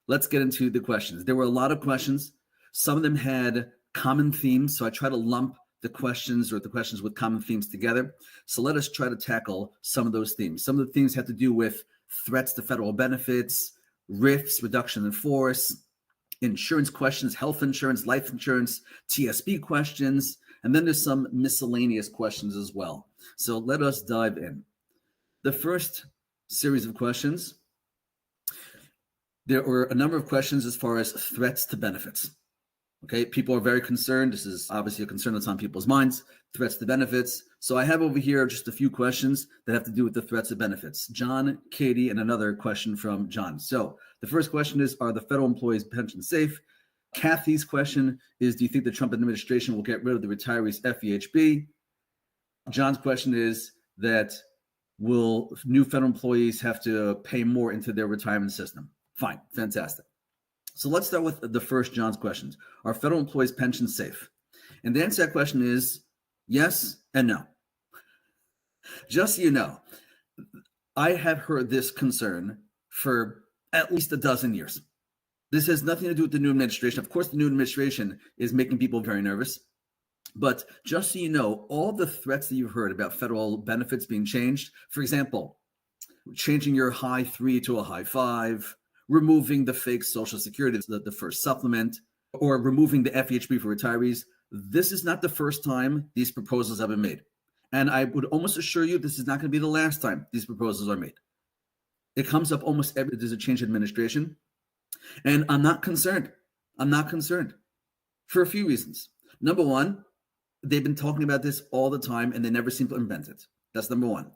let's get into the questions. There were a lot of questions. Some of them had common themes, so I try to lump the questions with common themes together. So let us try to tackle some of those themes. Some of the themes have to do with threats to federal benefits, RIFs, reduction in force, insurance questions, health insurance, life insurance, TSP questions, and then there's some miscellaneous questions as well. So let us dive in. The first series of questions, there were a number of questions as far as threats to benefits. Okay, people are very concerned. This is obviously a concern that's on people's minds, threats to benefits. So I have over here just a few questions that have to do with the threats to benefits. John, Katie, and another question from John. So the first question is, are the federal employees' pensions safe? Kathy's question is, do you think the Trump administration will get rid of the retirees' FEHB? John's question is that will new federal employees have to pay more into their retirement system? Fine, fantastic. So let's start with the first John's questions. Are federal employees' pensions safe? And the answer to that question is yes and no. Just so you know, I have heard this concern for at least a dozen years. This has nothing to do with the new administration. Of course, the new administration is making people very nervous. But just so you know, all the threats that you've heard about federal benefits being changed, for example, changing your high 3 to a high 5, removing the fake Social Security, the first supplement, or removing the FEHB for retirees. This is not the first time these proposals have been made. And I would almost assure you this is not going to be the last time these proposals are made. It comes up almost every, there's a change in administration. And I'm not concerned. I'm not concerned for a few reasons. Number one, they've been talking about this all the time and they never seem to implement it. That's number one.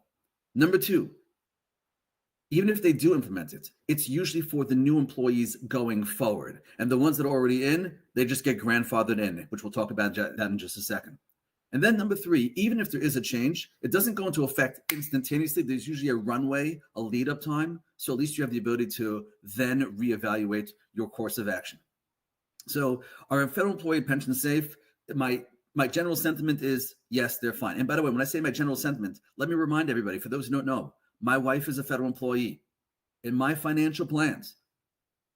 Number two, even if they do implement it, it's usually for the new employees going forward. And the ones that are already in, they just get grandfathered in, which we'll talk about that in just a second. And then number three, even if there is a change, it doesn't go into effect instantaneously. There's usually a runway, a lead up time. So at least you have the ability to then reevaluate your course of action. So are federal employee pensions safe? My general sentiment is yes, they're fine. And by the way, when I say my general sentiment, let me remind everybody, for those who don't know, my wife is a federal employee. In my financial plans,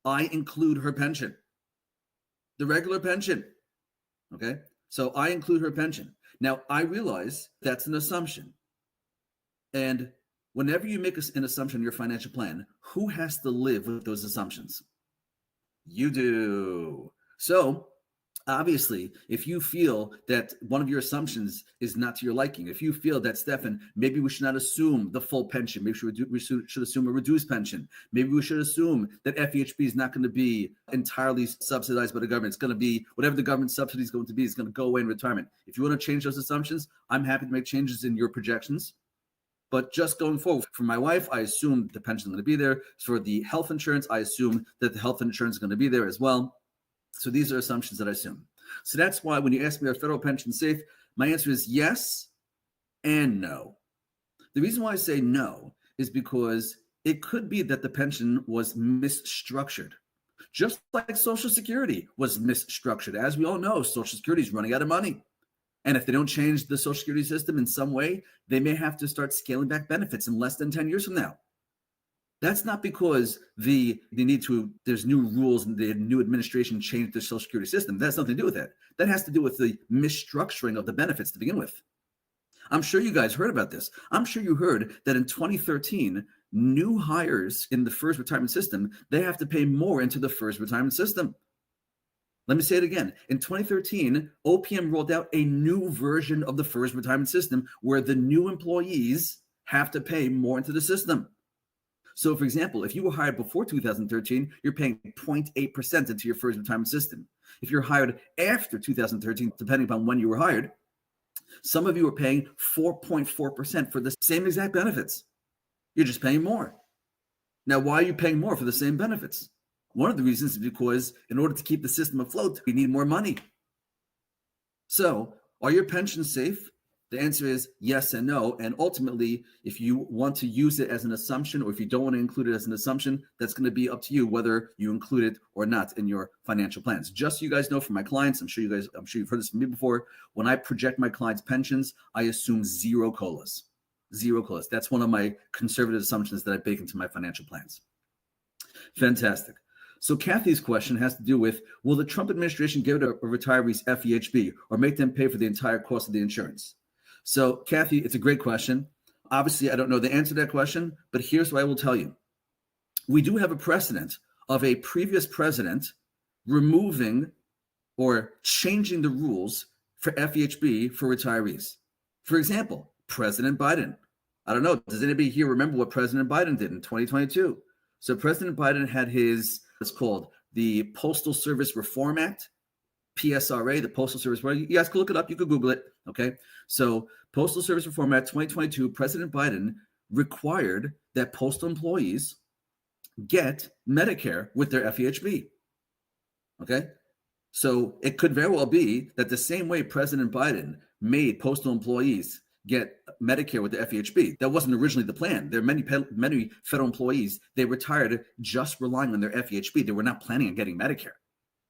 I include her pension, the regular pension. Okay, so I include her pension. Now, I realize that's an assumption. And whenever you make an assumption in your financial plan, who has to live with those assumptions? You do. So obviously, if you feel that one of your assumptions is not to your liking, if you feel that, Stefan, maybe we should not assume the full pension, maybe we should assume a reduced pension, maybe we should assume that FEHB is not going to be entirely subsidized by the government. It's going to be whatever the government subsidy is going to be, is going to go away in retirement. If you want to change those assumptions, I'm happy to make changes in your projections. But just going forward, for my wife, I assume the pension is going to be there. For the health insurance, I assume that the health insurance is going to be there as well. So these are assumptions that I assume. So that's why when you ask me, are federal pensions safe? My answer is yes and no. The reason why I say no is because it could be that the pension was misstructured, just like Social Security was misstructured. As we all know, Social Security is running out of money. And if they don't change the Social Security system in some way, they may have to start scaling back benefits in less than 10 years from now. That's not because there's new rules and the new administration changed the Social Security system. That has nothing to do with that. That has to do with the misstructuring of the benefits to begin with. I'm sure you guys heard about this. I'm sure you heard that in 2013, new hires in the FERS retirement system, they have to pay more into the FERS retirement system. Let me say it again. In 2013, OPM rolled out a new version of the FERS retirement system where the new employees have to pay more into the system. So, for example, if you were hired before 2013, you're paying 0.8% into your FERS retirement system. If you're hired after 2013, depending upon when you were hired, some of you are paying 4.4% for the same exact benefits. You're just paying more. Now, why are you paying more for the same benefits? One of the reasons is because in order to keep the system afloat, we need more money. So, are your pensions safe? The answer is yes and no. And ultimately, if you want to use it as an assumption, or if you don't want to include it as an assumption, that's going to be up to you whether you include it or not in your financial plans. Just so you guys know, from my clients, I'm sure you've heard this from me before. When I project my clients' pensions, I assume zero COLAs. Zero COLAs. That's one of my conservative assumptions that I bake into my financial plans. Fantastic. So Kathy's question has to do with, will the Trump administration give it a retirees FEHB or make them pay for the entire cost of the insurance? So Kathy, it's a great question. Obviously, I don't know the answer to that question, but here's what I will tell you. We do have a precedent of a previous president removing or changing the rules for FEHB for retirees. For example, President Biden. I don't know, does anybody here remember what President Biden did in 2022? So President Biden had his, what's called the Postal Service Reform Act, PSRA, the Postal Service. You guys can look it up. You can Google it. Okay. So Postal Service Reform Act 2022, President Biden required that postal employees get Medicare with their FEHB. Okay. So it could very well be that the same way President Biden made postal employees get Medicare with the FEHB, that wasn't originally the plan. There are many federal employees, they retired just relying on their FEHB. They were not planning on getting Medicare.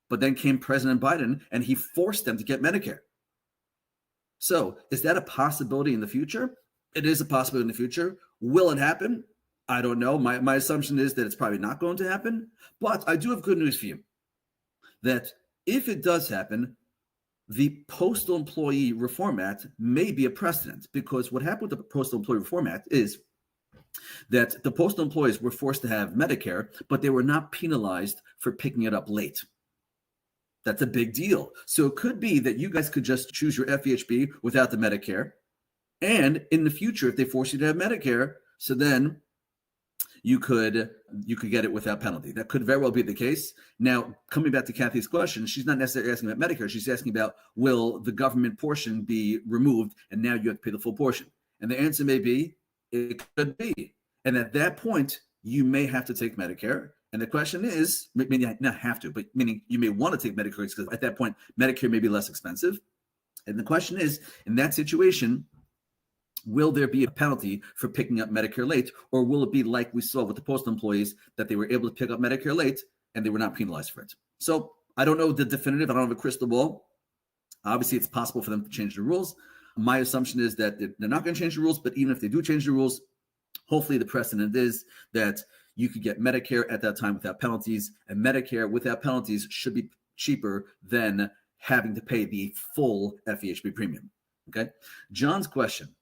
But then came President Biden and he forced them to get Medicare. So is that a possibility in the future? It is a possibility in the future. Will it happen? I don't know. My assumption is that it's probably not going to happen. But I do have good news for you, that if it does happen, the Postal Employee Reform Act may be a precedent, because what happened with the Postal Employee Reform Act is that the postal employees were forced to have Medicare, but they were not penalized for picking it up late. That's a big deal. So it could be that you guys could just choose your FEHB without the Medicare. And in the future, if they force you to have Medicare, so then you could get it without penalty. That could very well be the case. Now, coming back to Kathy's question, she's not necessarily asking about Medicare. She's asking about, will the government portion be removed and now you have to pay the full portion? And the answer may be, it could be. And at that point, you may have to take Medicare. And the question is, meaning not have to, but meaning you may want to take Medicare, because at that point, Medicare may be less expensive. And the question is, in that situation, will there be a penalty for picking up Medicare late, or will it be like we saw with the postal employees, that they were able to pick up Medicare late and they were not penalized for it? So I don't know the definitive. I don't have a crystal ball. Obviously, it's possible for them to change the rules. My assumption is that they're not going to change the rules, but even if they do change the rules, hopefully the precedent is that you could get Medicare at that time without penalties, and Medicare without penalties should be cheaper than having to pay the full FEHB premium. Okay. John's question.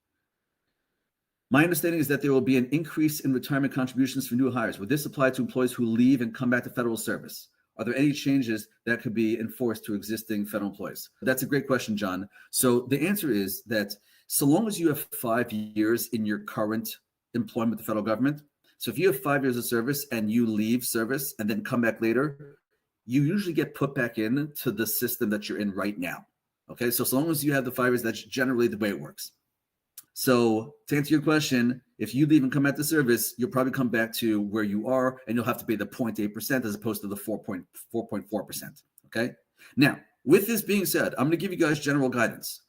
My understanding is that there will be an increase in retirement contributions for new hires. Would this apply to employees who leave and come back to federal service? Are there any changes that could be enforced to existing federal employees? That's a great question, John. So the answer is that so long as you have 5 years in your current employment with the federal government, so if you have 5 years of service and you leave service and then come back later, you usually get put back into the system that you're in right now. Okay, so long as you have the 5 years, that's generally the way it works. So to answer your question, if you leave and come back to service, you'll probably come back to where you are, and you'll have to pay the 0.8% as opposed to the 4.4%. Okay. Now, with this being said, I'm going to give you guys general guidance.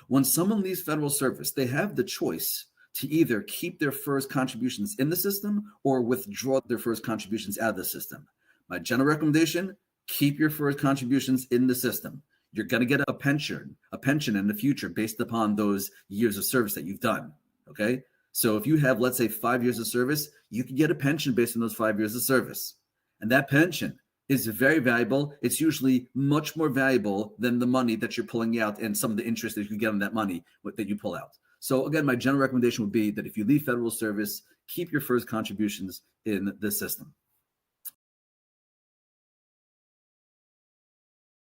When someone leaves federal service, they have the choice to either keep their first contributions in the system or withdraw their first contributions out of the system. My general recommendation, keep your first contributions in the system. You're going to get a pension in the future based upon those years of service that you've done. Okay. So if you have, let's say, 5 years of service, you can get a pension based on those 5 years of service. And that pension is very valuable. It's usually much more valuable than the money that you're pulling out and some of the interest that you can get on that money that you pull out. So again, my general recommendation would be that if you leave federal service, keep your first contributions in the system.